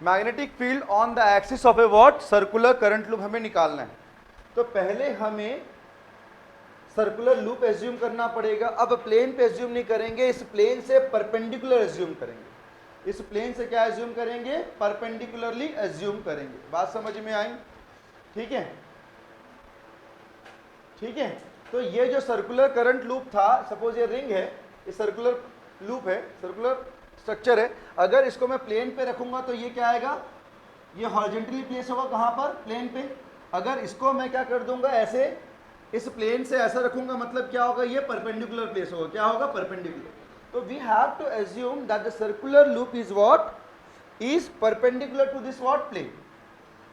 Magnetic field on the axis of A what, circular current loop हमें निकालना है। तो पहले हमें सर्कुलर लूप एज्यूम करना पड़ेगा। अब प्लेन पे एज्यूम नहीं करेंगे, इस प्लेन से परपेंडिकुलर एज्यूम करेंगे। इस प्लेन से क्या एज्यूम करेंगे, परपेंडिकुलरली एज्यूम करेंगे। बात समझ में आई? ठीक है, ठीक है। तो ये जो सर्कुलर करंट लूप था, सपोज ये रिंग है, ये सर्कुलर लूप है, सर्कुलर स्ट्रक्चर है। अगर इसको मैं प्लेन पे रखूंगा तो ये क्या आएगा, ये हॉरिजॉन्टली प्लेस होगा कहाँ पर, प्लेन पे। अगर इसको मैं क्या कर दूंगा, ऐसे इस प्लेन से ऐसा रखूंगा, मतलब क्या होगा, ये परपेंडिकुलर प्लेस होगा। क्या होगा, परपेंडिकुलर। तो we have to assume that the circular loop is what, is perpendicular to this what, plane,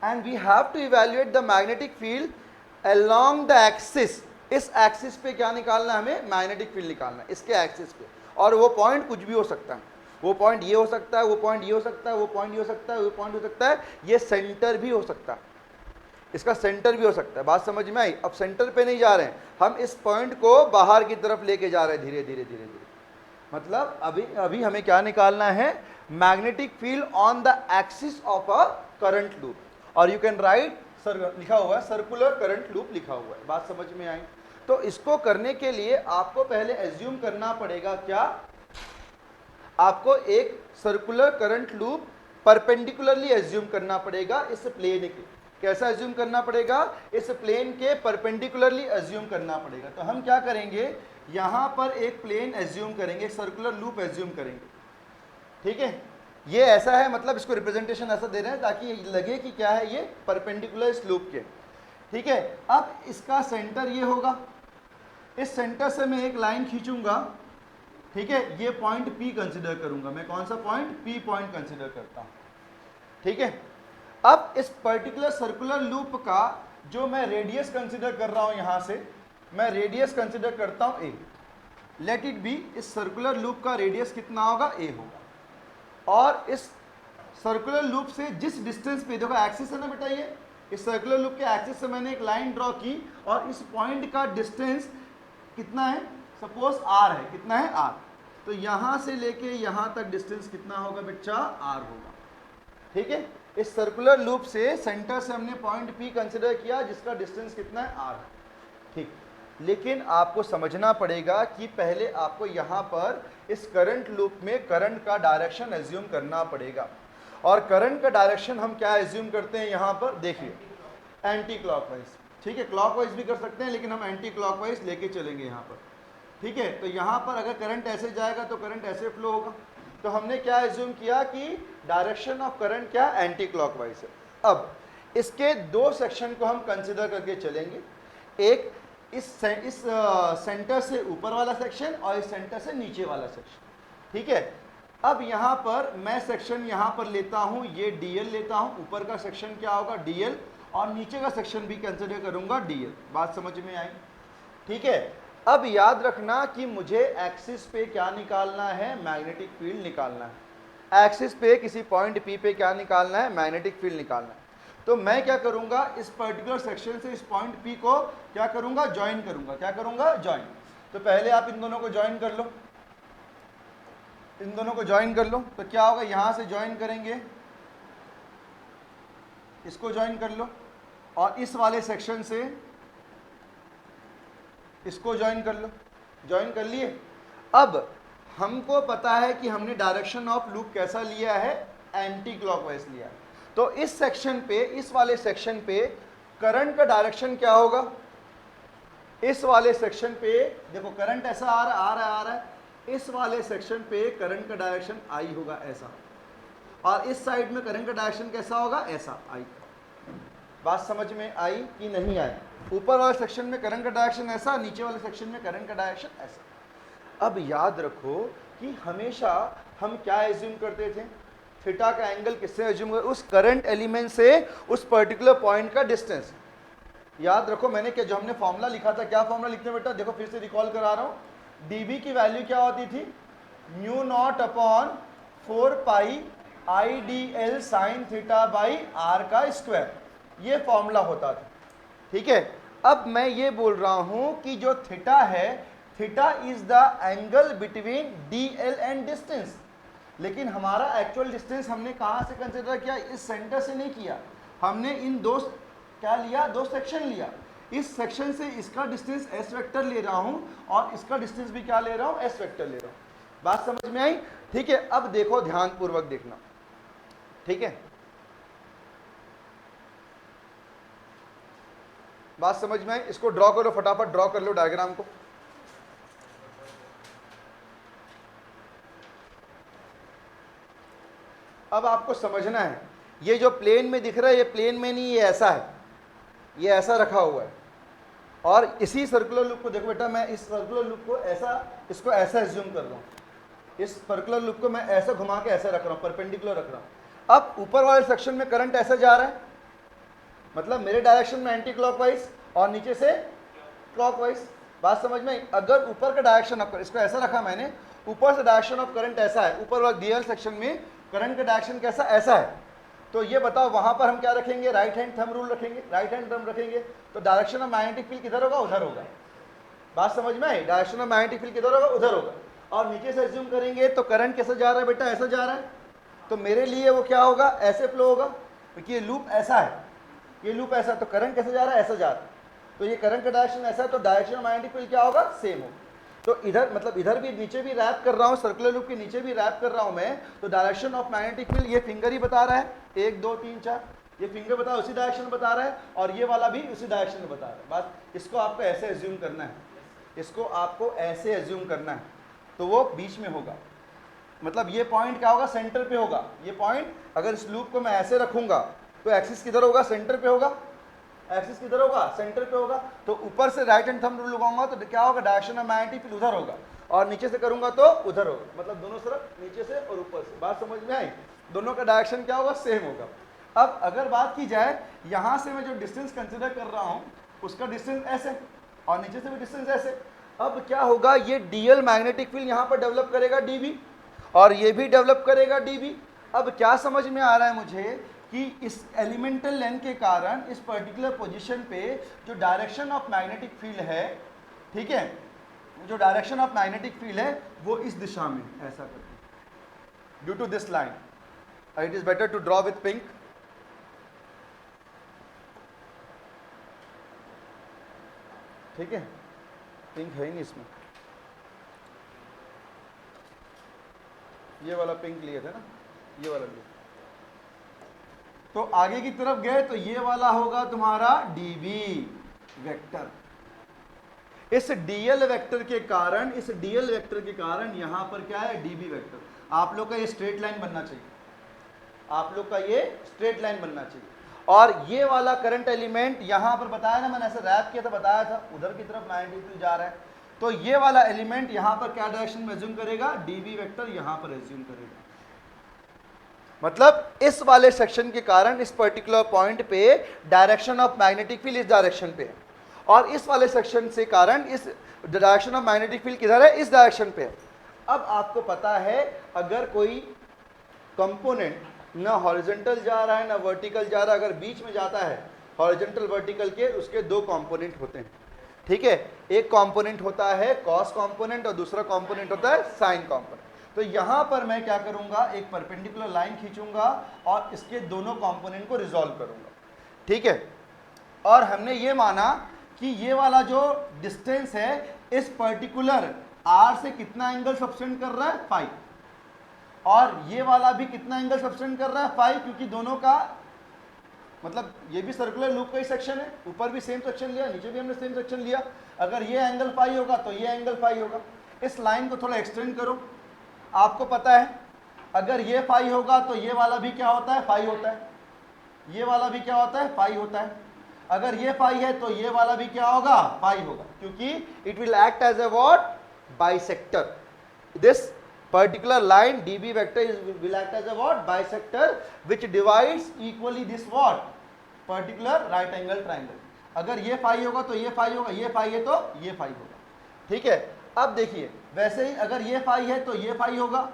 and we have to evaluate the magnetic field along the axis। इस एक्सिस पे क्या निकालना है हमें, मैग्नेटिक फील्ड निकालना है इसके एक्सिस पे। और वो पॉइंट कुछ भी हो सकता है, वो पॉइंट ये हो सकता है, वो पॉइंट ये हो सकता है, वो पॉइंट ये हो सकता है, वो पॉइंट हो सकता है, ये सेंटर भी हो सकता है, इसका सेंटर भी हो सकता है। बात समझ में आई? अब सेंटर पे नहीं जा रहे हैं हम, इस पॉइंट को बाहर की तरफ लेके जा रहे हैं धीरे धीरे धीरे धीरे। मतलब अभी हमें क्या निकालना है, magnetic field on the axis of a current loop, और यू कैन राइट लिखा हुआ है सर्कुलर करंट लूप लिखा हुआ है। बात समझ में आई? तो इसको करने के लिए आपको पहले एज्यूम करना पड़ेगा क्या, आपको एक circular current loop perpendicularly assume करना पड़ेगा इस प्लेन के। कैसा एज्यूम करना पड़ेगा, इस प्लेन के परपेंडिकुलरली एज्यूम करना पड़ेगा। तो हम क्या करेंगे, यहां पर एक प्लेन एज्यूम करेंगे, एक सर्कुलर लूप एज्यूम करेंगे। ठीक है, ये ऐसा है, मतलब इसको रिप्रेजेंटेशन ऐसा दे रहे हैं ताकि लगे कि क्या है, ये परपेंडिकुलर इस लूप के। ठीक है, अब इसका सेंटर ये होगा, इस सेंटर से मैं एक लाइन खींचूंगा। ठीक है, ये पॉइंट P कंसिडर करूंगा मैं। कौन सा पॉइंट, P पॉइंट कंसिडर करता हूं। ठीक है, अब इस पर्टिकुलर सर्कुलर लूप का जो मैं रेडियस कंसिडर कर रहा हूं, यहां से मैं रेडियस कंसिडर करता हूं A। लेट इट बी, इस सर्कुलर लूप का रेडियस कितना होगा, A होगा। और इस सर्कुलर लूप से जिस डिस्टेंस पे, देखो एक्सिस है ना बेटा, ये इस सर्कुलर लूप के एक्सिस से मैंने एक लाइन ड्रॉ की, और इस पॉइंट का डिस्टेंस कितना है, सपोज R है। कितना है, R। तो यहां से लेके यहां तक डिस्टेंस कितना होगा बच्चा, R होगा। ठीक है, इस सर्कुलर लूप से सेंटर से हमने पॉइंट P कंसिडर किया, जिसका डिस्टेंस कितना है, R। ठीक, लेकिन आपको समझना पड़ेगा कि पहले आपको यहाँ पर इस करंट लूप में करंट का डायरेक्शन एज्यूम करना पड़ेगा। और करंट का डायरेक्शन हम क्या एज्यूम करते हैं, यहाँ पर देखिए, एंटी क्लॉकवाइज। ठीक है, क्लॉकवाइज भी कर सकते हैं, लेकिन हम एंटी क्लॉकवाइज लेके चलेंगे यहाँ पर। ठीक है, तो यहाँ पर अगर करंट ऐसे जाएगा तो करंट ऐसे फ्लो होगा। तो हमने क्या एज्यूम किया कि डायरेक्शन ऑफ करंट क्या, एंटी क्लॉकवाइज है। अब इसके दो सेक्शन को हम कंसिडर करके चलेंगे, एक इस सेंटर से ऊपर वाला सेक्शन और इस सेंटर से नीचे वाला सेक्शन। ठीक है, अब यहाँ पर मैं सेक्शन यहाँ पर लेता हूँ, ये DL लेता हूँ। ऊपर का सेक्शन क्या होगा, DL, और नीचे का सेक्शन भी कंसिडर करूँगा DL। बात समझ में आई? ठीक है, अब याद रखना कि मुझे एक्सिस पे क्या निकालना है, मैग्नेटिक फील्ड निकालना है। एक्सिस पे किसी पॉइंट P पे क्या निकालना है, मैग्नेटिक फील्ड निकालना है। तो मैं क्या करूंगा, इस पर्टिकुलर सेक्शन से इस पॉइंट P को क्या करूंगा, ज्वाइन करूंगा। क्या करूंगा, ज्वाइन। तो पहले आप इन दोनों को ज्वाइन कर लो, इन दोनों को ज्वाइन कर लो। तो क्या होगा, यहां से ज्वाइन करेंगे, इसको ज्वाइन कर लो, और इस वाले सेक्शन से इसको ज्वाइन कर लो। ज्वाइन कर लिए। अब हमको पता है कि हमने डायरेक्शन ऑफ लूप कैसा लिया है, एंटी क्लॉकवाइज लिया है। तो इस सेक्शन पे, इस वाले सेक्शन पे करंट का डायरेक्शन क्या होगा, इस वाले सेक्शन पे देखो करंट ऐसा आ रहा है, इस वाले सेक्शन पे करंट का डायरेक्शन आई होगा ऐसा, और इस साइड में करंट का डायरेक्शन कैसा होगा, ऐसा आई। बात समझ में आई कि नहीं आई? ऊपर वाले सेक्शन में करंट का डायरेक्शन ऐसा, नीचे वाले सेक्शन में करंट का डायरेक्शन ऐसा। अब याद रखो कि हमेशा हम क्या एज्यूम करते थे, थीटा का एंगल किससे एज्यूम कर, उस करंट एलिमेंट से उस पर्टिकुलर पॉइंट का डिस्टेंस। याद रखो मैंने क्या, जो हमने फॉर्मूला लिखा था, क्या फॉर्मूला लिखते हैं बेटा, देखो फिर से रिकॉल करा रहा हूं। dB की वैल्यू क्या होती थी, mu naught upon 4 pi IDL sign theta by R का स्क्वायर, ये फॉर्मूला होता था। ठीक है, अब मैं ये बोल रहा हूं कि जो थीटा है, theta is the angle between DL and distance. लेकिन हमारा एक्चुअल डिस्टेंस हमने कहाँ से कंसिडर किया, इस सेंटर से नहीं किया, हमने इन दो क्या लिया, दो सेक्शन लिया। इस सेक्शन से इसका डिस्टेंस एस वेक्टर ले रहा हूं और इसका डिस्टेंस भी क्या ले रहा हूं, एस वेक्टर ले रहा हूं। बात समझ में आई? ठीक है, अब देखो ध्यान पूर्वक देखना, ठीक है, बात समझ में आई? इसको ड्रॉ करो, फटाफट ड्रॉ कर लो डायग्राम को। अब आपको समझना है, ये जो प्लेन में दिख रहा है ये प्लेन में नहीं, ये ऐसा है, ये ऐसा रखा हुआ है। और इसी सर्कुलर लूप को देखो बेटा, मैं इस सर्कुलर लूप को ऐसा, इसको ऐसा एज्यूम कर रहा हूँ, इस सर्कुलर लूप को मैं ऐसा घुमा के ऐसा रख रहा हूँ, परपेंडिकुलर रख रहा हूँ। अब ऊपर वाले सेक्शन में करंट ऐसा जा रहा है, मतलब मेरे डायरेक्शन में एंटी क्लॉकवाइज और नीचे से क्लॉकवाइज। बात समझ में? अगर ऊपर का डायरेक्शन ऑफ, इसको ऐसा रखा मैंने, ऊपर से डायरेक्शन ऑफ करंट ऐसा है, ऊपर वाला डीएल सेक्शन में करंट का डायरेक्शन कैसा, ऐसा है, तो ये बताओ वहां पर हम क्या रखेंगे, राइट हैंड थंब रूल रखेंगे, राइट हैंड थंब रखेंगे, तो डायरेक्शन ऑफ मैग्नेटिक फील्ड किधर होगा, उधर होगा। बात समझ में आई? डायरेक्शन ऑफ मैग्नेटिक फील्ड किधर होगा, उधर होगा। और नीचे से एज्यूम करेंगे तो करंट कैसे जा रहा है बेटा, ऐसा जा रहा है, तो मेरे लिए वो क्या होगा, ऐसे फ्लो होगा, क्योंकि ये लूप ऐसा है, ये लूप ऐसा, तो करंट कैसे जा रहा है, ऐसा जा रहा है, तो ये करंट का डायरेक्शन ऐसा है, तो डायरेक्शन ऑफ मैग्नेटिक फील्ड क्या होगा, सेम होगा। तो इधर मतलब इधर भी नीचे भी रैप कर रहा हूँ, सर्कुलर लूप के नीचे भी रैप कर रहा हूँ मैं, तो डायरेक्शन ऑफ मैग्नेटिक फील्ड ये फिंगर ही बता रहा है, 1 2 3 4, ये फिंगर बता उसी डायरेक्शन बता रहा है, और ये वाला भी उसी डायरेक्शन में बता रहा है। बस इसको आपको ऐसे एज्यूम करना है, इसको आपको ऐसे एज्यूम करना है, तो वो बीच में होगा, मतलब ये पॉइंट क्या होगा, सेंटर पे होगा। ये पॉइंट अगर इस लूप को मैं ऐसे रखूंगा तो एक्सिस किधर होगा, सेंटर पे होगा, एक्सिस किधर होगा, सेंटर पे होगा। तो ऊपर से राइट हैंड थंब रूल लगाऊंगा तो क्या होगा, डायरेक्शन ऑफ मैग्नेटिक फील्ड उधर होगा, और नीचे से करूंगा तो उधर होगा, मतलब दोनों तरफ नीचे से और ऊपर से। बात समझ में आई? दोनों का डायरेक्शन क्या होगा, सेम होगा। अब अगर बात की जाए, यहां से मैं जो डिस्टेंस कंसिडर कर रहा हूं उसका डिस्टेंस ऐसे और नीचे से भी डिस्टेंस ऐसे। अब क्या होगा, ये डीएल मैग्नेटिक फील्ड यहां पर डेवलप करेगा डीबी, और ये भी डेवलप करेगा डीबी। अब क्या समझ में आ रहा है मुझे कि इस एलिमेंटल लेंथ के कारण इस पर्टिकुलर पोजीशन पे जो डायरेक्शन ऑफ मैग्नेटिक फील्ड है, ठीक है, जो डायरेक्शन ऑफ मैग्नेटिक फील्ड है वो इस दिशा में ऐसा करके, due to this line. It is better to draw with pink. ठीक है, पिंक है ही नहीं इसमें, ये वाला पिंक लिए थे ना, ये वाला लिए। तो आगे की तरफ गए तो ये वाला होगा तुम्हारा डीबी वेक्टर। इस डीएल वेक्टर के कारण, इस डीएल वेक्टर के कारण यहां पर क्या है, डीबी वेक्टर। आप लोग का ये स्ट्रेट लाइन बनना चाहिए, आप लोग का ये स्ट्रेट लाइन बनना चाहिए। और ये वाला करंट एलिमेंट यहां पर बताया ना, मैंने ऐसे रैप किया था, बताया था उधर की तरफ मैग्नेटिक फील्ड जा रहा है, तो ये वाला एलिमेंट यहां पर क्या डायरेक्शन में एज्यूम करेगा, डीबी वेक्टर यहां पर एज्यूम करेगा। मतलब इस वाले सेक्शन के कारण इस पर्टिकुलर पॉइंट पे डायरेक्शन ऑफ मैग्नेटिक फील्ड इस डायरेक्शन पे है, और इस वाले सेक्शन से कारण इस डायरेक्शन ऑफ मैग्नेटिक फील्ड किधर है, इस डायरेक्शन पे है। अब आपको पता है अगर कोई कंपोनेंट ना हॉरिजॉन्टल जा रहा है ना वर्टिकल जा रहा है, अगर बीच में जाता है हॉरिजॉन्टल वर्टिकल के, उसके दो कंपोनेंट होते हैं। ठीक है, एक कंपोनेंट होता है कॉस कंपोनेंट और दूसरा कंपोनेंट होता है साइन कंपोनेंट। तो यहां पर मैं क्या करूंगा, एक परपेंडिकुलर लाइन खींचूंगा और इसके दोनों कंपोनेंट को रिजॉल्व करूंगा। ठीक है, और हमने ये माना कि ये वाला जो डिस्टेंस है इस पर्टिकुलर आर से कितना एंगल सब्सटेंड कर रहा है, फाइव, और ये वाला भी कितना एंगल सब्सटेंड कर रहा है, फाइव, क्योंकि दोनों का मतलब ये भी सर्कुलर लूप का ही सेक्शन है, ऊपर भी सेम सेक्शन लिया, नीचे भी हमने सेम सेक्शन लिया। अगर ये एंगल फाई होगा तो ये एंगल फाई होगा। इस लाइन को थोड़ा एक्सटेंड करो, आपको पता है अगर ये फाई होगा तो ये वाला भी क्या होता है, फाई होता है, ये वाला भी क्या होता है, फाई होता है। अगर ये फाई है तो ये वाला भी क्या होगा, फाई होगा, क्योंकि it will act as a what, bisector. This particular line dB vector will act as a what, bisector, which divides equally this what, particular right angle triangle। अगर ये फाई होगा तो ये फाई होगा, ये फाई है तो ये फाई होगा। ठीक है, अब देखिए वैसे ही अगर ये फाई है तो ये फाई होगा,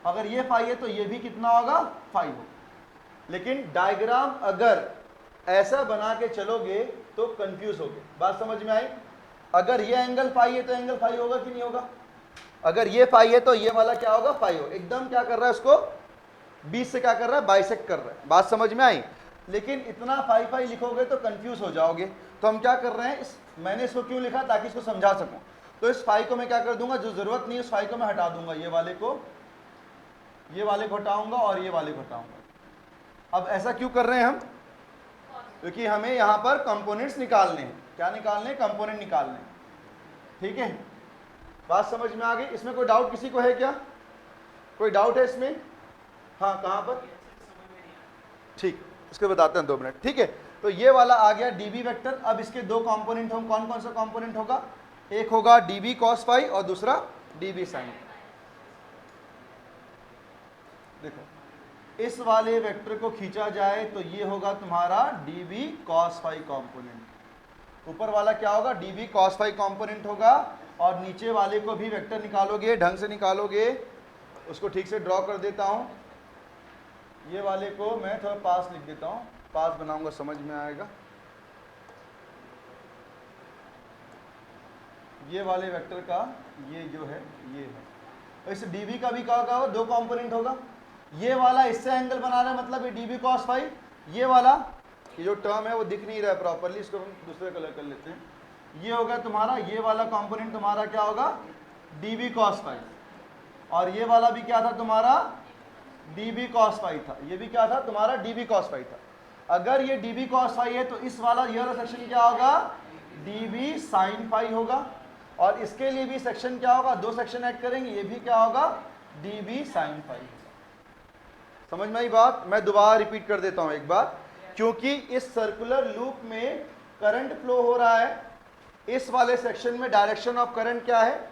अगर ये फाई है तो ये भी कितना होगा, फाई होगा। लेकिन डायग्राम अगर ऐसा बना के चलोगे तो कंफ्यूज होगे। बात समझ में आई? अगर ये एंगल फाई है तो एंगल फाई होगा कि नहीं होगा, अगर ये फाई है तो ये वाला क्या होगा, फाई हो। एकदम क्या कर रहा है, उसको 20 से क्या कर रहा है, बाइसेक्ट कर रहा है। बात समझ में आई? लेकिन इतना फाई फाई लिखोगे तो कंफ्यूज हो जाओगे। तो हम क्या कर रहे हैं, मैंने इसको क्यों लिखा, ताकि इसको समझा सकूं। तो इस फाई को मैं क्या कर दूंगा, जो जरूरत नहीं है उस फाई को मैं हटा दूंगा, ये वाले को हटाऊंगा और ये वाले को हटाऊंगा। अब ऐसा क्यों कर रहे हैं हम, क्योंकि हमें यहां पर कंपोनेंट्स निकालने हैं। क्या निकालने हैं, कंपोनेंट निकालने हैं। ठीक है, बात समझ में आ गई? इसमें कोई डाउट किसी को है क्या, कोई डाउट है इसमें? हाँ, कहां पर? ठीक, इसको बताते हैं 2 मिनट। ठीक है, तो ये वाला आ गया डीबी वेक्टर। अब इसके 2 कंपोनेंट होंगे। कौन कौन सा कंपोनेंट होगा, एक होगा डीबी कॉस फाई और दूसरा डीबी साइन। देखो, इस वाले वेक्टर को खींचा जाए तो ये होगा तुम्हारा डीबी कॉस फाई कंपोनेंट। ऊपर वाला क्या होगा, डीबी कॉस फाई कंपोनेंट होगा। और नीचे वाले को भी वेक्टर निकालोगे, ढंग से निकालोगे। उसको ठीक से ड्रॉ कर देता हूं। ये वाले को मैं थोड़ा पास लिख देता हूं, पास बनाऊंगा, समझ में आएगा। ये वाले वेक्टर का ये जो है ये है। इस डीबी का भी क्या होगा, 2 कंपोनेंट होगा। ये वाला इससे एंगल बना रहा है, मतलब ये डीबी कॉस फाई। ये वाला, ये जो टर्म है वो दिख नहीं रहा है प्रॉपर्ली, इसको हम दूसरे कलर कर लेते हैं। ये होगा तुम्हारा, ये वाला कंपोनेंट तुम्हारा क्या होगा, डीबी कॉस फाई। और ये वाला भी क्या था तुम्हारा, डीबी कॉस फाई था। ये भी क्या था तुम्हारा, डीबी कॉस फाई था। अगर ये डीबी कॉस फाई है तो इस वाला ये वाला सेक्शन क्या होगा, डीबी साइन फाई होगा। और इसके लिए भी सेक्शन क्या होगा, 2 सेक्शन ऐड करेंगे, ये भी क्या होगा, डीबी साइन फाई। समझ में आई बात? मैं दोबारा रिपीट कर देता हूं एक बार, क्योंकि इस सर्कुलर लूप में करंट फ्लो हो रहा है। इस वाले सेक्शन में डायरेक्शन ऑफ करंट क्या है,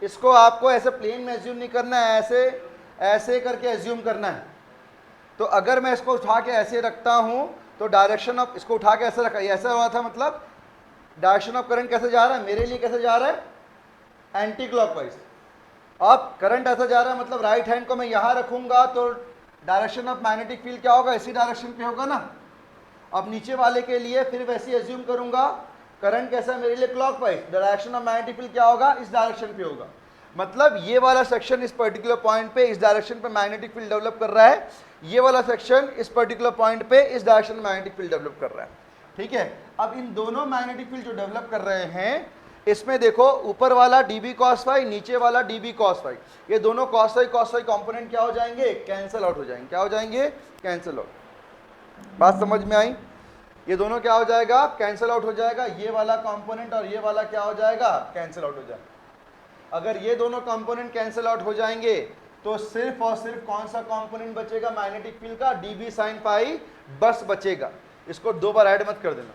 इसको आपको ऐसे प्लेन में एज्यूम नहीं करना है, ऐसे करके एज्यूम करना है। तो अगर मैं इसको उठा के ऐसे रखता हूं तो डायरेक्शन ऑफ, इसको उठा के ऐसे रखा, ऐसा हुआ था, मतलब डायरेक्शन ऑफ करंट कैसे जा रहा है, मेरे लिए कैसे जा रहा है, एंटी क्लॉकवाइज। अब करंट ऐसा जा रहा है, मतलब राइट हैंड को मैं यहां रखूंगा तो डायरेक्शन ऑफ मैग्नेटिक फील्ड क्या होगा, इसी डायरेक्शन पे होगा ना। अब नीचे वाले के लिए फिर वैसे एज्यूम करूंगा, करंट कैसा है मेरे लिए, clockwise. Direction of magnetic field क्या होगा, इस डायरेक्शन पे होगा। मतलब ये वाला सेक्शन इस पर्टिकुलर पॉइंट पे इस डायरेक्शन पे मैग्नेटिक फील्ड डेवलप कर रहा है, ये वाला सेक्शन इस पर्टिकुलर पॉइंट पे इस डायरेक्शन में मैग्नेटिक फील्ड डेवलप कर रहा है। ठीक है, अब इन दोनों मैग्नेटिक फील्ड जो डेवलप कर रहे हैं, इसमें देखो ऊपर वाला डीबी कॉस फाई, नीचे वाला डीबी कॉस फाई, ये दोनों कॉस फाई कंपोनेंट क्या हो जाएंगे, कैंसिल आउट हो जाएंगे। क्या हो जाएंगे, कैंसिल आउट। बात समझ में आई? ये दोनों क्या हो जाएगा, कैंसिल आउट हो जाएगा। ये वाला कंपोनेंट और ये वाला क्या हो जाएगा, कैंसिल आउट हो जाएगा। अगर ये दोनों कंपोनेंट कैंसिल आउट हो जाएंगे तो सिर्फ और सिर्फ कौन सा कंपोनेंट बचेगा मैग्नेटिक फील्ड का, डीबी साइन फाई बस बचेगा। इसको 2 बार ऐड मत कर देना।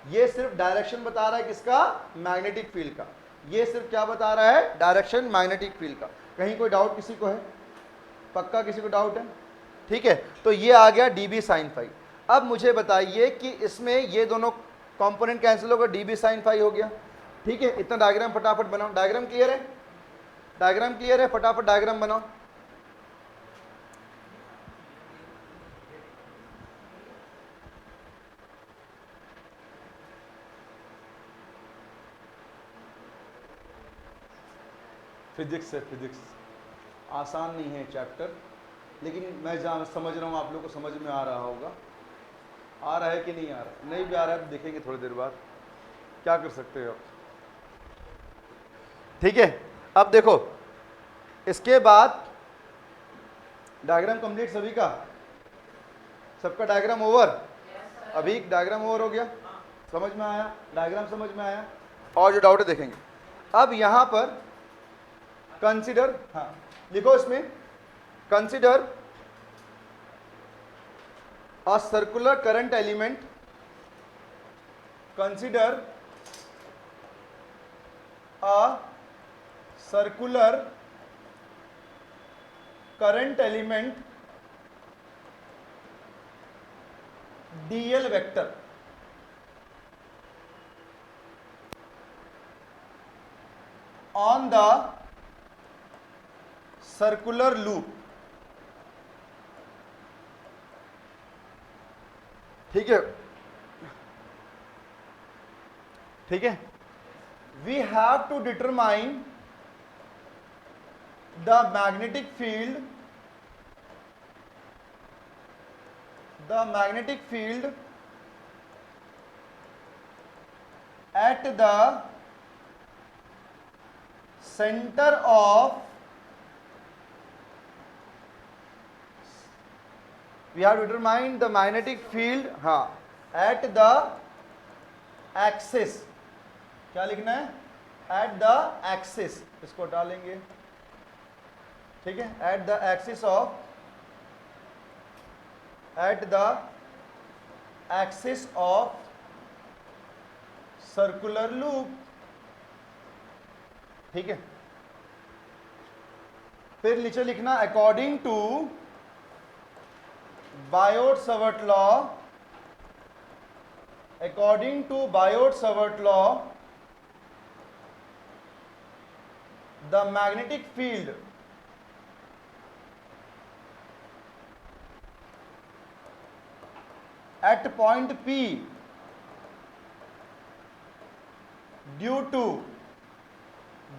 ये सिर्फ डायरेक्शन बता रहा है किसका, मैग्नेटिक फील्ड का। ये सिर्फ क्या बता रहा है, डायरेक्शन मैग्नेटिक फील्ड का। कहीं कोई डाउट किसी को है, पक्का किसी को डाउट है? ठीक है, तो ये आ गया डीबी साइन फाई। अब मुझे बताइए कि इसमें ये दोनों कंपोनेंट कैंसिल होकर डीबी साइन फाई हो गया। ठीक है, इतना डायग्राम फटाफट बनाओ। डायग्राम क्लियर है, डायग्राम क्लियर है, फटाफट डायग्राम बनाओ। फिजिक्स है, फिजिक्स आसान नहीं है चैप्टर, लेकिन मैं जहाँ समझ रहा हूँ आप लोग को समझ में आ रहा होगा। आ रहा है कि नहीं आ रहा है? नहीं भी आ रहा है तो देखेंगे थोड़ी देर बाद, क्या कर सकते हो आप। ठीक है, अब देखो इसके बाद डायग्राम कंप्लीट सभी का, सबका डायग्राम ओवर। अभी डायग्राम ओवर हो गया, समझ में आया, डायग्राम समझ में आया। और जो डाउट है देखेंगे। अब यहां पर कंसीडर, हाँ लिखो इसमें, consider a circular current element, consider a circular current element dl vector on the circular loop। ठीक है, ठीक है, we have to determine the magnetic field at the center of, we have determined the magnetic field, हाँ, at the axis, क्या लिखना है, at the axis, इसको डालेंगे, ठीक है, at the axis of circular loop, ठीक है। फिर नीचे लिखना according to Biot-Savart law, the magnetic field at point P due to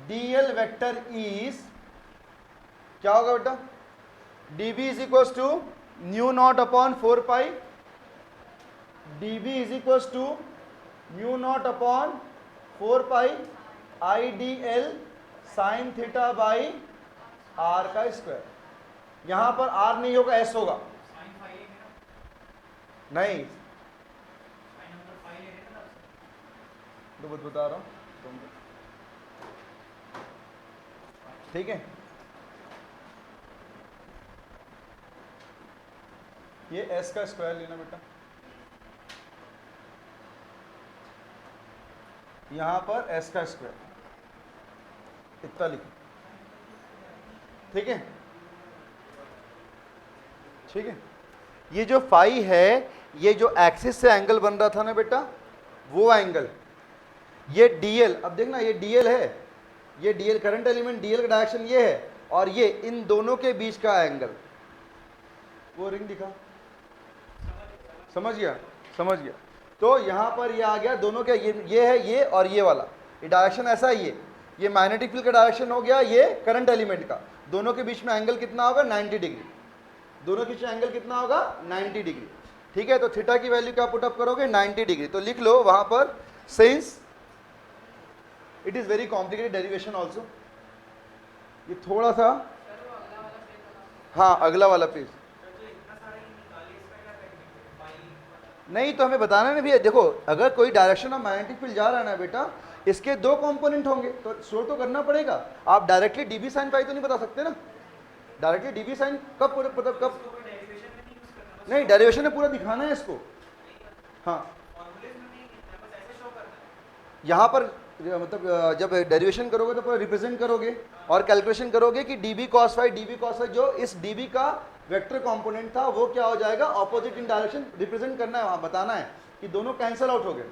dl vector is, क्या होगा बेटा, dB is equals to mu naught upon 4 pi, dB is equals to mu naught upon 4 pi I D L sine theta by R का square. यहां पर are नहीं होगा, S होगा, नहीं तो बता रहा हूं, ठीक है। ये s का स्क्वायर लेना बेटा, यहां पर s का स्क्वायर इतना लिखो, ठीक है, ठीक है। ये जो फाई है, ये जो एक्सिस से एंगल बन रहा था ना बेटा, वो एंगल, ये dl, अब देखना ये dl है, ये dl करंट एलिमेंट dl का डायरेक्शन ये है, और ये इन दोनों के बीच का एंगल, वो रिंग दिखा, समझ गया, समझ गया। तो यहां पर ये आ गया, दोनों के ये है, ये और ये वाला, ये डायरेक्शन ऐसा ही है, ये मैग्नेटिक फील्ड का डायरेक्शन हो गया, ये करंट एलिमेंट का, दोनों के बीच में एंगल कितना होगा, 90 डिग्री, दोनों के बीच में एंगल कितना होगा, 90 डिग्री, ठीक है। तो थीटा की वैल्यू क्या पुटअप करोगे, 90 डिग्री, तो लिख लो वहां पर, since it is very complicated derivation also, ये थोड़ा सा, हाँ अगला वाला पेज, नहीं तो हमें बताना है ना भैया, देखो अगर कोई डायरेक्शन ऑफ मैग्नेटिक फील्ड जा रहा है ना बेटा, इसके दो कंपोनेंट होंगे, तो शो तो करना पड़ेगा। आप डायरेक्टली डीबी साइन फाई तो नहीं बता सकते ना, डायरेक्टली डीबी साइन कब कब नहीं, डेरिवेशन में पूरा दिखाना है इसको, हाँ यहाँ पर मतलब जब डेरिवेशन करोगे तो पूरा रिप्रेजेंट करोगे और कैलकुलेशन करोगे कि डीबी कॉस फाई जो इस डीबी का वेक्टर कंपोनेंट था वो क्या हो जाएगा, ऑपोजिट इन डायरेक्शन रिप्रेजेंट करना है, वहां बताना है कि दोनों कैंसिल आउट हो गए,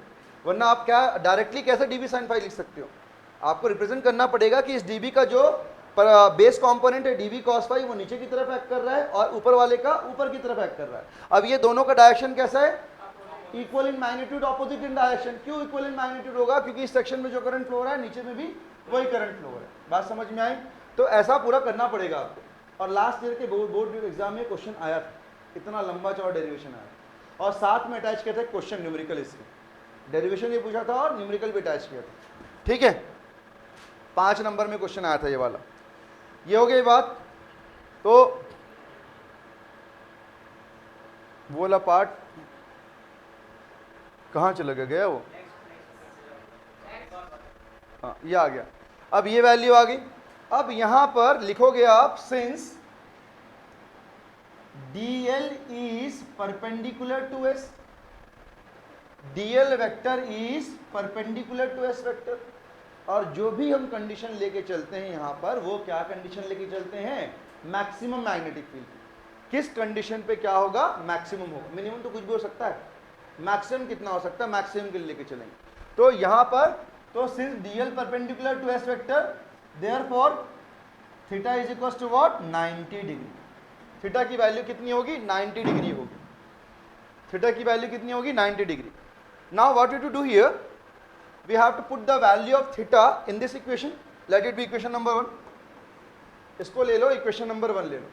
वरना आप क्या डायरेक्टली कैसे डीबी साइन फाई लिख सकते हो, आपको रिप्रेजेंट करना पड़ेगा कि इस डीबी का जो बेस कंपोनेंट है डीबी कॉस फाई वो नीचे की तरफ एक्ट कर रहा है और ऊपर वाले का ऊपर की तरफ एक्ट कर रहा है। अब ये दोनों का डायरेक्शन कैसा है, equal in magnitude opposite in direction. क्यों इक्वल इन मैग्नीट्यूड होगा, क्योंकि इस सेक्शन में जो करंट फ्लो हो रहा है नीचे में भी वही करंट फ्लो हो रहा है। बात समझ में आई? तो ऐसा पूरा करना पड़ेगा आपको। और लास्ट ईयर के बोर्ड एग्जाम में क्वेश्चन आया था, इतना लंबा चौड़ा डेरिवेशन आया और साथ में अटैच किया था क्वेश्चन न्यूमेरिकल, इसके डेरिवेशन ये पूछा था और न्यूमेरिकल भी अटैच किया था। ठीक है, 5 नंबर में क्वेश्चन आया था ये वाला। ये हो गई बात। तो वो वाला पार्ट कहाँ चला गया वो, हाँ ये आ गया। अब ये वैल्यू आ गई। अब यहां पर लिखोगे आप since dl is perpendicular to s, dl vector is perpendicular to s vector. और जो भी हम कंडीशन लेके चलते हैं यहां पर, वो क्या कंडीशन लेके चलते हैं, मैक्सिमम मैग्नेटिक फील्ड। किस कंडीशन पे क्या होगा, मैक्सिमम होगा। मिनिमम तो कुछ भी हो सकता है, मैक्सिमम कितना हो सकता है, मैक्सिमम के लिए लेके चलेंगे। तो यहां पर तो since dl perpendicular to s vector, therefore theta is equal to what, 90 degree. थीटा की वैल्यू कितनी होगी, 90 डिग्री होगी। थीटा की वैल्यू कितनी होगी, 90 degree. Now what you to do here, we have to put the value of theta in this equation. Let it be equation number 1. इसको ले लो, इक्वेशन नंबर 1 ले लो,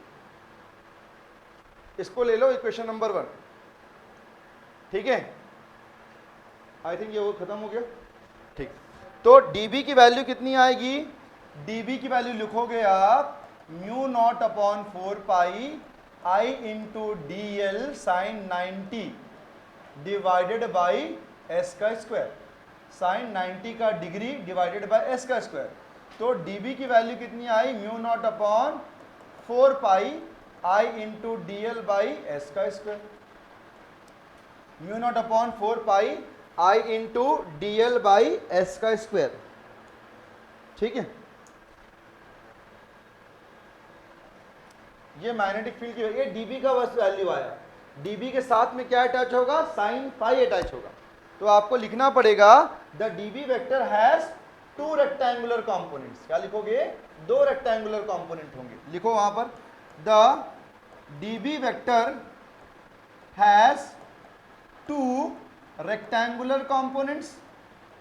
इसको ले लो, इक्वेशन नंबर 1, ठीक है। आई थिंक ये वो खत्म हो गया, ठीक। तो dB की वैल्यू कितनी आएगी, dB की वैल्यू लिखोगे आप mu naught upon 4 pi I into D L sine 90 divided by S का स्क्वायर, साइन 90 का डिग्री डिवाइडेड बाई एस का स्क्वायर। तो dB की वैल्यू कितनी आई, mu naught upon 4 pi I into D L by S का square, mu naught upon 4 pi I into D L by S का square, ठीक है। ये मैग्नेटिक फील्ड की, ये dB का बस वैल्यू आया, dB के साथ में क्या अटैच होगा, साइन फाई अटैच होगा। तो आपको लिखना पड़ेगा the dB vector has 2 rectangular components. क्या लिखोगे, 2 रेक्टेंगुलर कंपोनेंट होंगे, लिखो वहां पर the dB vector has 2 rectangular components.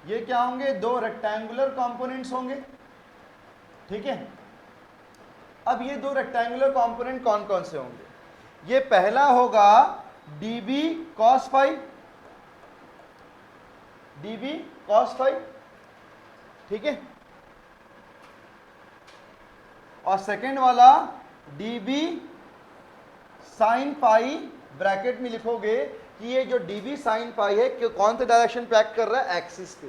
ये क्या होंगे, 2 रेक्टेंगुलर कंपोनेंट्स होंगे, ठीक है। अब ये 2 रेक्टेंगुलर कंपोनेंट कौन कौन से होंगे, ये पहला होगा dB cos phi, dB cos phi, ठीक है। और सेकेंड वाला dB sin फाई, ब्रैकेट में लिखोगे कि ये जो dB sin फाई है कि कौन से डायरेक्शन पे एक्ट कर रहा है, एक्सिस पे।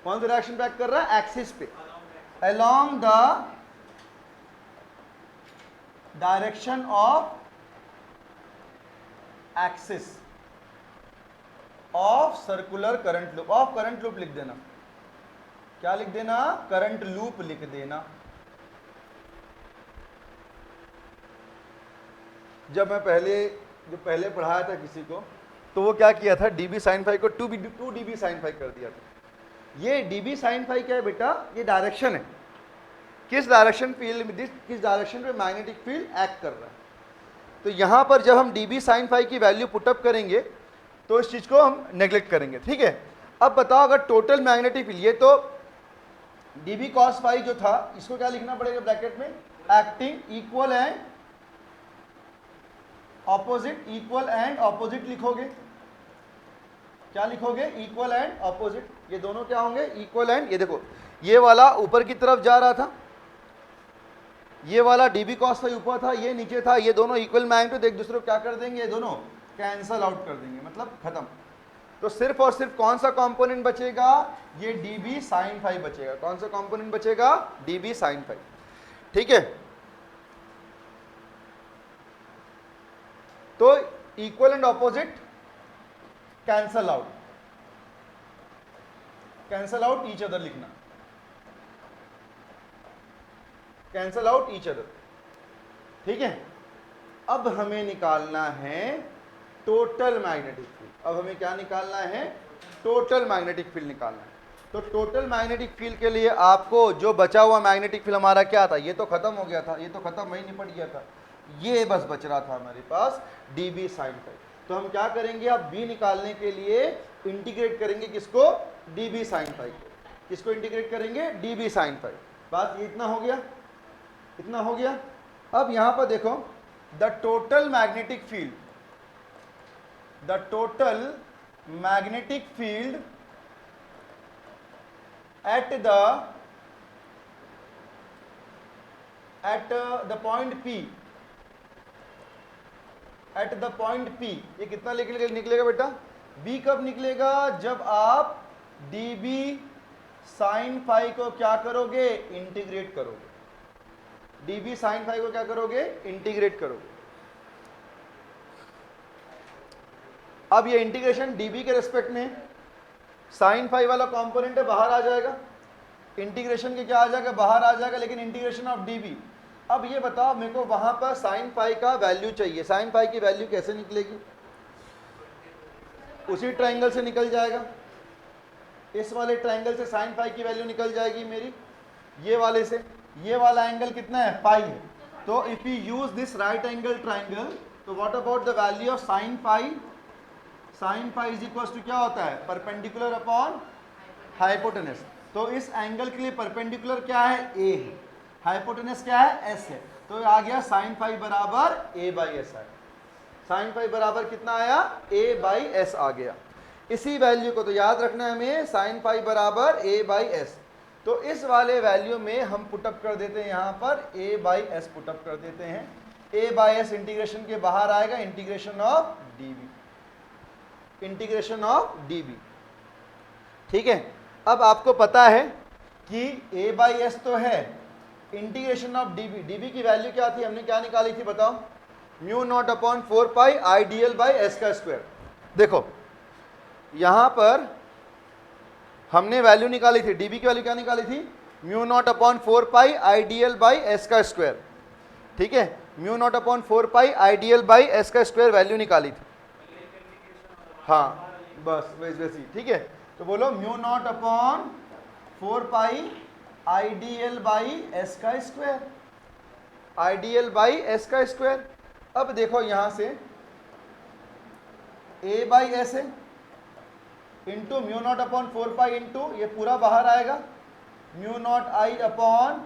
कौन से डायरेक्शन पे एक्ट कर रहा है, एक्सिस पे, along the direction of axis of circular current loop. Of current loop लिख देना, क्या लिख देना, करंट लूप लिख देना। जब मैं पहले पढ़ाया था किसी को, तो वो क्या किया था, dB sin फाई को 2 dB sin फाई कर दिया था। ये dB sin फाई क्या है बेटा, ये डायरेक्शन है, किस डायरेक्शन फील्ड में, किस डायरेक्शन पे मैग्नेटिक फील्ड एक्ट कर रहा है। तो यहां पर जब हम dB sin फाई की वैल्यू पुटअप करेंगे तो इस चीज को हम नेग्लेक्ट करेंगे, ठीक है। अब बताओ अगर टोटल मैग्नेटिक फील्ड, ये तो dB cos फाई जो था, इसको क्या लिखना पड़ेगा ब्रैकेट में, acting equal and opposite, equal and opposite लिखोगे, क्या लिखोगे, इक्वल एंड ऑपोजिट। ये दोनों क्या होंगे, इक्वल एंड, ये देखो ये वाला ऊपर की तरफ जा रहा था, ये वाला dB cos फाई ऊपर था, ये नीचे था, ये दोनों इक्वल मैग्नीट्यूड, तो एक दूसरे को क्या कर देंगे, ये दोनों कैंसल आउट कर देंगे, मतलब खत्म। तो सिर्फ और सिर्फ कौन सा कंपोनेंट बचेगा, ये dB sin फाई बचेगा। कौन सा कंपोनेंट बचेगा, dB sin फाई, ठीक है। तो equal and opposite cancel out, cancel out each other लिखना, कैंसल आउट ईच अदर, ठीक है। अब हमें निकालना है टोटल मैग्नेटिक फील्ड। अब हमें क्या निकालना है, टोटल मैग्नेटिक फील्ड निकालना है। तो टोटल मैग्नेटिक फील्ड के लिए आपको जो बचा हुआ मैग्नेटिक फील्ड हमारा क्या था, ये तो खत्म हो गया था, ये तो खत्म वही निपट गया था, ये बस बच रहा था हमारे पास dB sin फाई। तो हम क्या करेंगे, अब B निकालने के लिए इंटीग्रेट करेंगे किसको, dB sin फाई को। किसको इंटीग्रेट करेंगे, dB sin फाई। बात ये इतना हो गया, इतना हो गया। अब यहां पर देखो, the total magnetic field, the total magnetic field at the point P, at the point P, ये कितना निकलेगा बेटा, B कब निकलेगा, जब आप dB sin फाई को क्या करोगे, इंटीग्रेट करोगे। dB sin फाई को क्या करोगे, इंटीग्रेट करोगे। अब ये इंटीग्रेशन dB के रेस्पेक्ट में sin फाई वाला कंपोनेंट है, बाहर आ जाएगा, इंटीग्रेशन के क्या आ जाएगा, बाहर आ जाएगा, लेकिन इंटीग्रेशन ऑफ dB। अब ये बताओ मेरे को वहां पर sin फाई का वैल्यू चाहिए, sin फाई की वैल्यू कैसे निकलेगी, उसी ट्रायंगल से निकल जाएगा, इस वाले ट्रायंगल से sin फाई की वैल्यू निकल जाएगी मेरी, ये वाले से। ये वाला एंगल कितना है, पाई है। तो if you use this right angle triangle, तो what about the value of sin phi, sin phi is equal to क्या होता है, परपेंडिकुलर अपॉन हाइपोटेनस। तो इस एंगल के लिए परपेंडिकुलर क्या है, a है, हाइपोटेनस क्या है, एस है, तो आ गया साइन फाई बराबर ए बाई एस आया। साइन फाई बराबर कितना आया, ए बाई एस आ गया। इसी वैल्यू को तो याद रखना है हमें, साइन फाई बराबर ए बाई एस। तो इस वाले वैल्यू में हम पुटअप कर देते हैं, यहाँ पर ए बाई एस पुटअप कर देते हैं। ए बाई एस इंटीग्रेशन के बाहर आएगा integration of dB, integration of dB. ठीक है, अब आपको पता है कि ए बाई एस तो है, इंटीग्रेशन ऑफ डीबी, डीबी की वैल्यू क्या थी, हमने क्या निकाली थी बताओ, mu naught upon 4 pi I D L by S का स्क्वायर। देखो यहां पर हमने वैल्यू निकाली थी, डीबी की वैल्यू क्या निकाली थी, mu naught upon 4 pi I D L by S का स्क्वायर। ठीक है, mu naught upon 4 pi I D L by S का स्क्वायर वैल्यू निकाली थी। हाँ बस वैसी, ठीक है, तो बोलो mu naught upon 4 pi I D L by S का square, I D L by S का स्क्वायर। अब देखो यहां से ए बाई एस है into mu naught upon 4 pi into ये पूरा बाहर आएगा mu naught I upon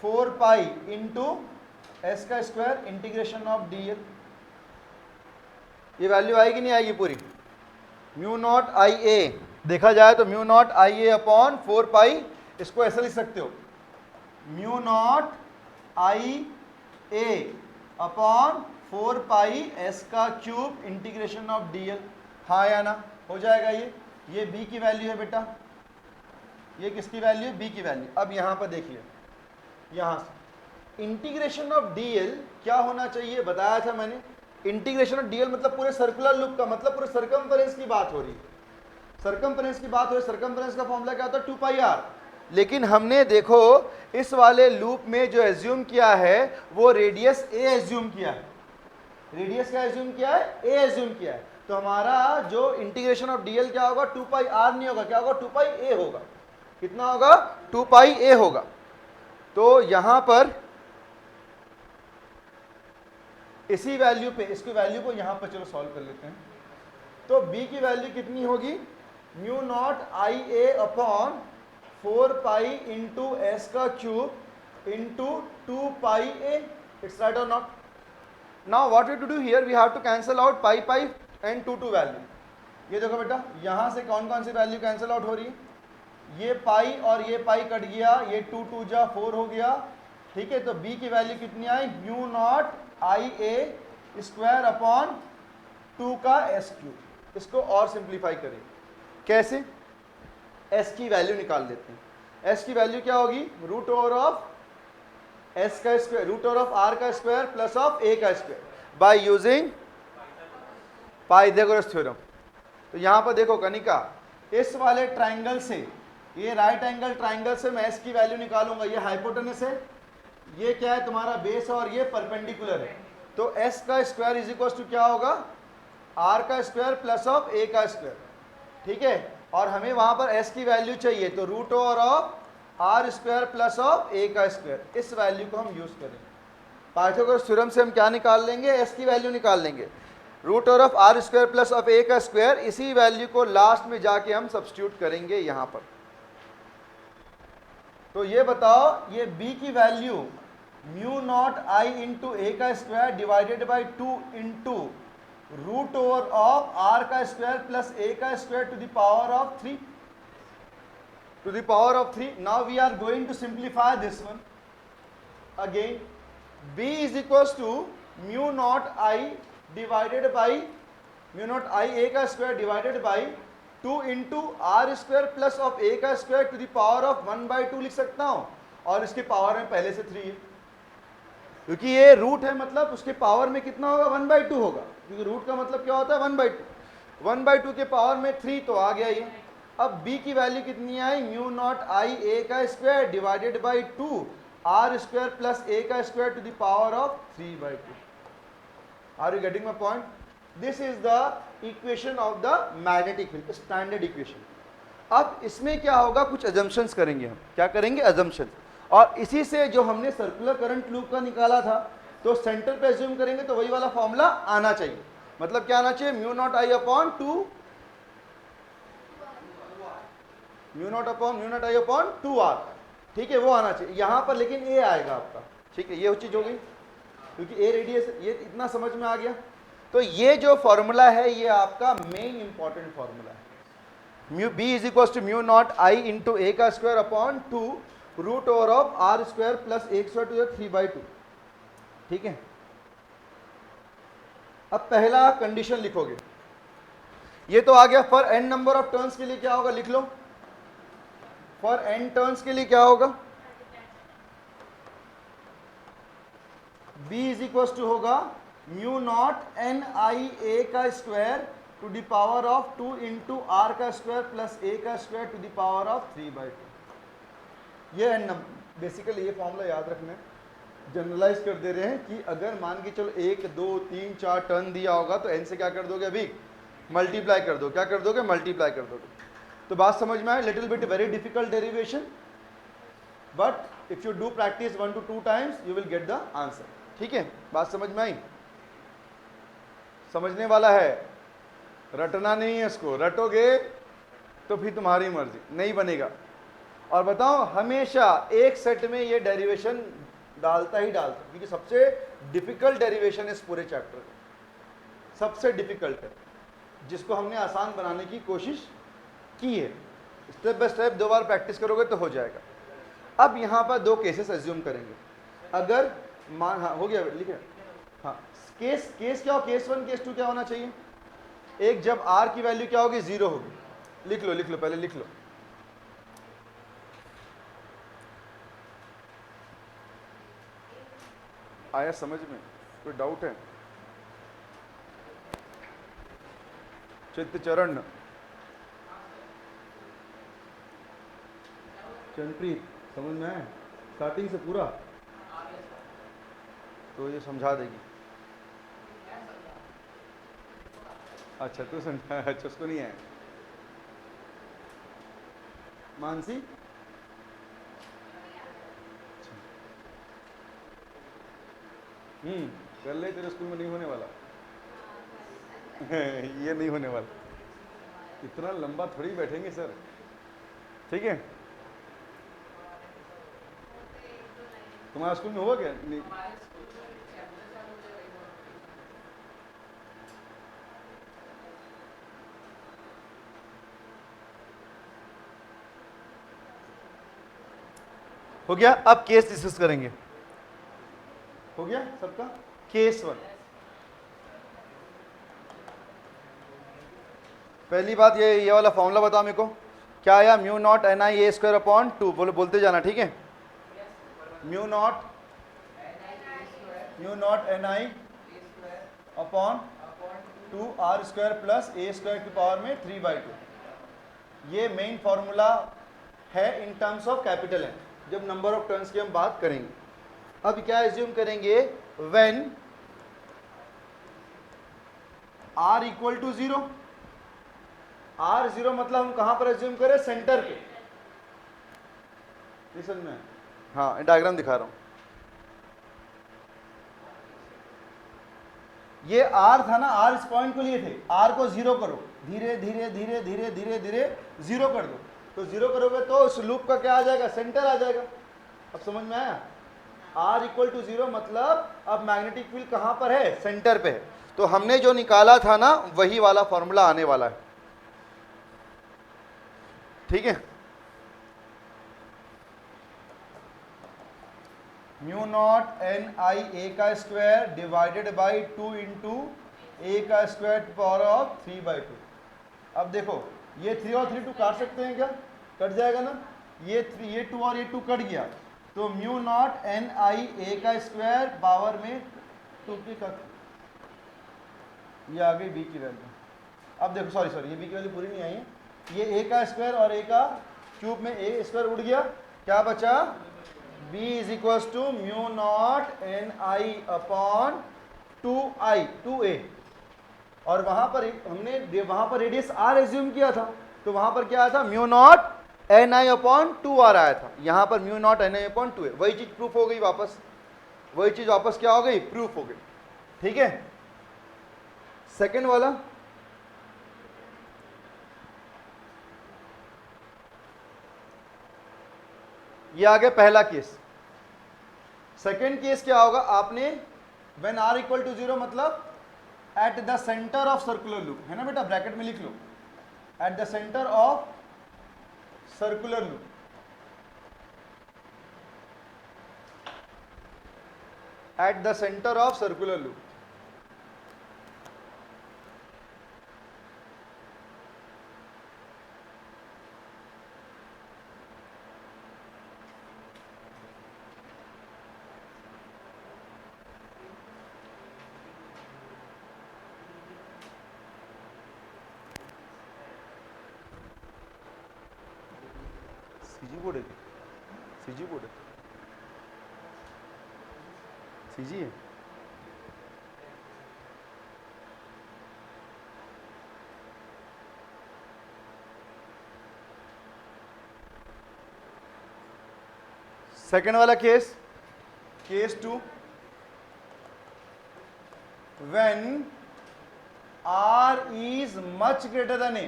4 pi into s का square integration of D L. ये वैल्यू आएगी नहीं आएगी पूरी, म्यू नॉट आई ए देखा जाए तो mu naught I a upon 4 पाई, इसको ऐसे लिख सकते हो mu naught I a upon 4 pi S का cube integration of D L. हाँ या ना, हो जाएगा ये बी की वैल्यू है बेटा, ये किसकी वैल्यू है, बी की वैल्यू। अब यहाँ पर देखिए, यहाँ से इंटीग्रेशन ऑफ डी एल क्या होना चाहिए, बताया था मैंने, इंटीग्रेशन ऑफ डी एल मतलब पूरे सर्कुलर लूप का मतलब पूरे सर्कमफेरेंस की बात हो रही है, सर्कमफेरेंस की बात हो रही है। सर्कमफेरेंस का फॉर्मूला क्या होता है, 2 पाई आर। लेकिन हमने देखो इस वाले लूप में जो एज्यूम किया है वो रेडियस ए एज्यूम किया है, रेडियस क्या एज्यूम किया है, ए एज्यूम किया है। तो हमारा जो इंटीग्रेशन ऑफ डीएल क्या होगा, 2 पाई आर नहीं होगा, क्या होगा, 2 पाई ए होगा। कितना होगा, 2 पाई ए होगा। तो यहां पर इसी वैल्यू पे इसकी वैल्यू को यहां पर चलो सॉल्व कर लेते हैं। तो बी की वैल्यू कितनी होगी, mu naught I a upon 4 pi into s का cube into 2 pi a, it's right और not. Now what we to do here, we have to cancel out pi pi and 2 value. ये देखो बेटा यहां से कौन कौन सी वैल्यू कैंसिल आउट हो रही है, ये पाई और ये पाई कट गया, ये 2 जा 4 हो गया। ठीक है, तो बी की वैल्यू कितनी आई, mu naught I A square upon 2 का एस क्यूब। इसको और सिंप्लीफाई करें, कैसे, एस की वैल्यू निकाल लेते हैं। एस की वैल्यू क्या होगी, रूट ओवर ऑफ एस का square, root over of are का स्क्वायर प्लस ऑफ ए का square by using Pythagoras theorem. तो यहां पर देखो कनिका, इस वाले ट्राइंगल से, ये राइट एंगल ट्राइंगल से मैं एस की वैल्यू निकालूंगा। ये हाइपोटेनस है, ये क्या है तुम्हारा बेस और ये परपेंडिकुलर है। तो एस का स्क्वायर इज इक्वल टू क्या होगा, आर का स्क्वायर प्लस ऑफ ए का स्क्वायर। ठीक है, और हमें वहां पर एस की वैल्यू चाहिए, तो root over of r square plus of ए का स्क्वायर, इस वैल्यू को हम यूज करेंगे। पाइथागोरस थ्योरम से हम क्या निकाल लेंगे, एस की वैल्यू निकाल लेंगे, root over of r square plus of ए का स्क्वायर। इसी वैल्यू को लास्ट में जाके हम सब्स्टिट्यूट करेंगे यहां पर। तो ये बताओ, ये बी की value mu naught I into a का square divided by 2 into root over of are का स्क्वायर प्लस ए का square to the power of 3, to the power of 3। Now we are going to simplify this one again. b is equal to mu naught I divided by mu naught I ए का square divided by 2 into r square plus of ए का square to the power of 1/2 लिख सकता हूं, और इसके power में पहले से 3 है, क्योंकि ये रूट है, मतलब उसके पावर में कितना होगा, 1/2 होगा, क्योंकि रूट का मतलब क्या होता है 1/2। 1/2 के पावर में 3, तो आ गया ये। अब b की वैल्यू कितनी आई, म्यू नॉट आई ए का square divided by 2 are square plus ए का square to the power of 3/2। Are you getting my point? This is the equation of the magnetic field, standard equation. अब इसमें क्या होगा, कुछ अजम्पशंस करेंगे हम, क्या करेंगे, अजम्पशंस। और इसी से जो हमने सर्कुलर करंट लूप का निकाला था, तो सेंटर पे एज्यूम करेंगे तो वही वाला फॉर्मूला आना चाहिए। मतलब क्या आना चाहिए, mu naught I upon 2, mu naught I upon 2 R. ठीक है, वो आना चाहिए यहाँ पर, लेकिन ए आएगा आपका, ठीक है, ये चीज हो गई, क्योंकि ए रेडियस, ये इतना समझ में आ गया। तो ये जो फॉर्मूला है ये आपका मेन इंपॉर्टेंट फॉर्मूला है, mu b is equal to mu naught I into a का square upon 2 root over of r square plus A square to 3/2, ठीक है। अब पहला कंडीशन लिखोगे, ये तो आ गया। For N number of turns के लिए क्या होगा, लिख लो। फॉर एन टर्न्स के लिए क्या होगा, b इज इक्वल टू होगा म्यू नॉट एन आई ए का square to the power of 2 into R का स्क्वायर प्लस ए का square to the power of 3/2। ये एन नंबर, बेसिकली ये फॉर्मूला याद रखना, जनरलाइज कर दे रहे हैं कि अगर मान के चलो 1 2 3 4 टर्न दिया होगा तो एन से क्या कर दोगे, अभी मल्टीप्लाई कर दो। क्या कर दोगे, मल्टीप्लाई कर दोगे। तो बात समझ में आए, little bit very difficult derivation, but if you do practice 1 to 2 times you will get the answer, ठीक है। बात समझ में आई, समझने वाला है, रटना नहीं है इसको, रटोगे तो फिर तुम्हारी मर्जी, नहीं बनेगा। और बताओ, हमेशा एक सेट में ये डेरिवेशन डालता ही डालता, क्योंकि सबसे डिफिकल्ट डेरिवेशन इस पूरे चैप्टर में, सबसे डिफिकल्ट है, जिसको हमने आसान बनाने की कोशिश की है। Step by step 2 bar practice करोगे तो हो जाएगा। अब यहाँ पर 2 केसेस एज्यूम करेंगे। अगर मान, हाँ हो गया, लिखे, हाँ, केस क्या हो, केस 1 केस 2 क्या होना चाहिए, एक जब r की वैल्यू क्या होगी, 0 होगी। लिख लो पहले लिख लो। आया समझ में, कोई डाउट है? चित्त चरण, चंद्रप्रीत, समझ में आया स्टार्टिंग से पूरा? तो ये समझा देगी। अच्छा तू समझा, अच्छा उसको नहीं आया। मानसी, कर ले, तेरे स्कूल में नहीं होने वाला। ये नहीं होने वाला, इतना लंबा थोड़ी बैठेंगे सर, ठीक है। तुम्हारा स्कूल में हुआ क्या? नहीं। हो गया। अब केस डिस्कस करेंगे। हो गया सबका? केस 1, पहली बात ये वाला फॉर्मूला बताओ मेरे को, क्या आया, mu naught N I A square upon 2, बोलते जाना, ठीक है। Mu naught N I upon 2 are square plus A square की पावर में 3/2। ये मेन फॉर्मूला है in terms of capital N, जब नंबर ऑफ टर्न्स की हम बात करेंगे। अब क्या एज्यूम करेंगे, when r equal to 0, r 0 मतलब हम कहां पर एज्यूम करें, सेंटर पे। समझ में? हाँ, डायग्राम दिखा रहा हूं। ये r था ना, r इस पॉइंट को लिए थे, r को 0 करो, धीरे धीरे धीरे धीरे धीरे धीरे 0 कर दो। तो 0 करोगे तो उस लूप का क्या आ जाएगा, सेंटर आ जाएगा। अब समझ में आया? r इक्वल टू 0 मतलब अब मैग्नेटिक फील्ड कहां पर है, सेंटर पे है। तो हमने जो निकाला था ना, वही वाला फॉर्मूला आने वाला है, ठीक है। म्यू नॉट एन आई ए का square divided by 2 into a का स्क्वायर पावर ऑफ 3/2। अब देखो, ये 3 और 3 2 काट सकते हैं क्या, कट जाएगा ना, ये 2 और ये 2 कट गया, तो म्यू नॉट एन आई ए का स्क्वायर पावर में 2 की कट, ये आ गई बी की वैल्यू। अब देखो, सॉरी ये बी की वैल्यू पूरी नहीं आई है, ये ए का स्क्वायर और ए का क्यूब में ए स्क्वायर उड़ गया, क्या बचा, b is equal to mu naught N I upon 2a। और वहां पर हमने वहां पर रेडियस r एज्यूम किया था, तो वहां पर क्या आया था, mu naught N I upon 2r आया था। यहां पर mu naught N I upon 2a, वही चीज प्रूफ हो गई वापस, वही चीज वापस क्या हो गई, प्रूफ हो गई, ठीक है। सेकेंड वाला, ये आ गया पहला केस। सेकेंड केस क्या होगा, आपने व्हेन r इक्वल टू 0 मतलब at the centre of circular loop, है ना बेटा, ब्रैकेट में लिख लो, at the centre of circular loop, at the centre of circular loop. CG board है, सीजी बोर्ड है, सीजी है। सेकेंड वाला case, case 2, when r is much greater than a।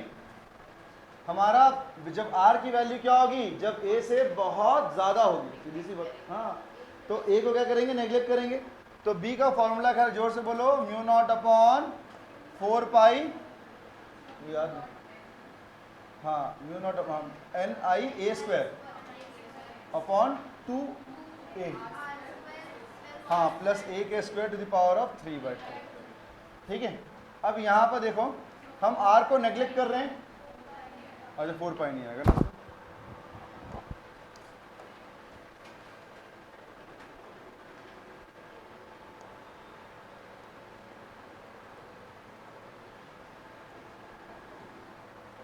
हमारा जब r की वैल्यू क्या होगी, जब a से बहुत ज्यादा होगी, सीधी सी बात। हाँ, तो a को क्या करेंगे, नेग्लेक्ट करेंगे। तो b का फॉर्मूला खैर जोर से बोलो, म्यू नॉट अपॉन 4 पाई, याद, हाँ, mu naught upon N I A square upon 2a, हाँ, प्लस a के square to the power of 3/2। ठीक है, अब यहाँ पर देखो हम r को नेग्लेक्ट कर रहे हैं, अच्छा 4 पाई नहीं आएगा ना,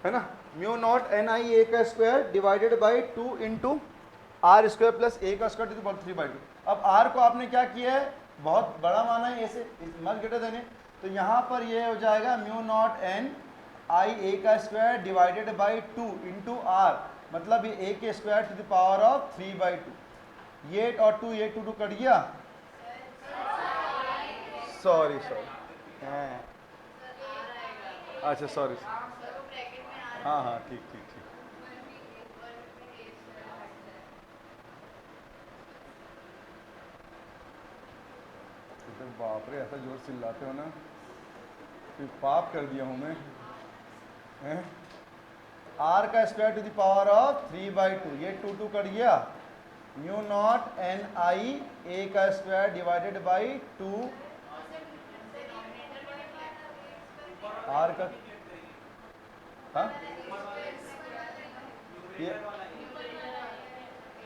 है ना, म्यू नॉट एन आई ए का square divided by 2 into r square plus ए का स्क्वायर टू द पावर 3/2। अब आर को आपने क्या किया है, बहुत बड़ा माना है, ऐसे मच ग्रेटर देन, तो यहाँ पर ये हो जाएगा म्यू नॉट एन आई ए का square divided by 2 into R, मतलब ये ए के square to the power of 3/2। ये और 2 ये 2 कट गया, सॉरी अच्छा सॉरी, हाँ हाँ ठीक ठीक ठीक। तो बाप रे, ऐसा जोर चिल्लाते हो ना, फिर पाप कर दिया हूँ मैं, आर का square to the power of 3/2, ये 2 कट गया, म्यू नॉट एन आई ए का स्क्वायर डिवाइडेड बाई 2 आर का, हाँ, ये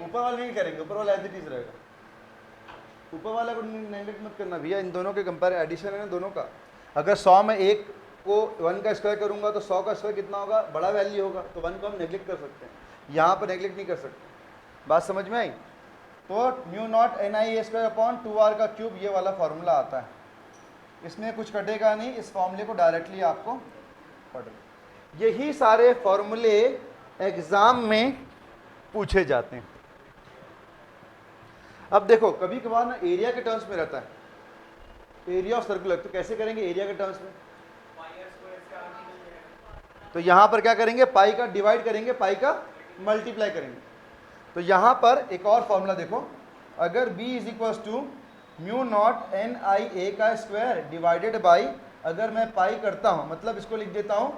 ऊपर वाला नहीं करेंगे, ऊपर वाला एज इट इज रहेगा, ऊपर वाला को नेगलेक्ट मत करना भैया, इन दोनों के कंपेयर एडिशन है ना दोनों का। अगर 100 में 1 को 1 का स्क्वायर करूंगा तो 100 का स्क्वायर कितना होगा, बड़ा वैल्यू होगा, तो 1 को हम नेगलेक्ट कर सकते हैं, यहाँ पर नेगलेक्ट नहीं कर सकते। बात समझ में आई? तो mu naught N I A square upon 2r का क्यूब, ये वाला फॉर्मूला आता है, इसमें कुछ कटेगा नहीं, इस फॉर्मूले को डायरेक्टली आपको पढ़ लो। यही सारे फॉर्मूले एग्जाम में पूछे जाते हैं। अब देखो कभी कभार ना एरिया के टर्म्स में रहता है, एरिया ऑफ सर्कुलर, तो कैसे करेंगे एरिया के टर्म्स में, तो यहां पर क्या करेंगे, पाई का डिवाइड करेंगे, पाई का मल्टीप्लाई करेंगे। तो यहां पर एक और फॉर्मूला देखो, अगर b is equal to mu naught N I ए का स्क्वायर डिवाइडेड बाई, अगर मैं पाई करता हूं मतलब इसको लिख देता हूं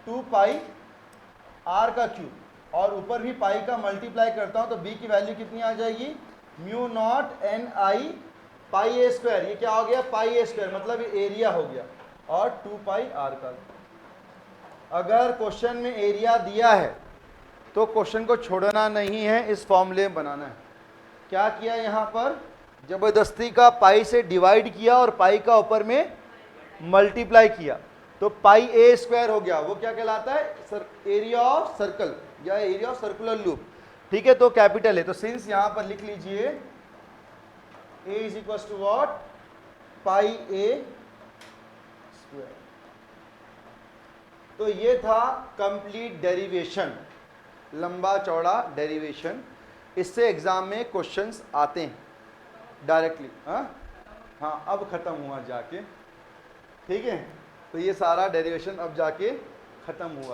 2 पाई आर का क्यूब, और ऊपर भी पाई का मल्टीप्लाई करता हूं, तो b की वैल्यू कितनी आ जाएगी, mu naught N I pi A square, ये क्या हो गया, पाई ए स्क्वायर, मतलब ये एरिया हो गया, और 2 पाई आर का। अगर क्वेश्चन में एरिया दिया है तो क्वेश्चन को छोड़ना नहीं है, इस फॉर्मूले में बनाना है। क्या किया यहाँ पर, जबरदस्ती का पाई से डिवाइड किया और पाई का ऊपर में मल्टीप्लाई किया, तो पाई ए स्क्वायर हो गया, वो क्या कहलाता है, एरिया ऑफ सर्कल या एरिया ऑफ सर्कुलर लूप। ठीक है, तो कैपिटल है, तो सिंस यहां पर लिख लीजिए a is equal to what, pi A square. तो ये था कंप्लीट डेरिवेशन, लंबा चौड़ा डेरिवेशन, इससे एग्जाम में क्वेश्चंस आते हैं डायरेक्टली। हाँ अब खत्म हुआ जाके, ठीक है, तो ये सारा डेरिवेशन अब जाके खत्म हुआ।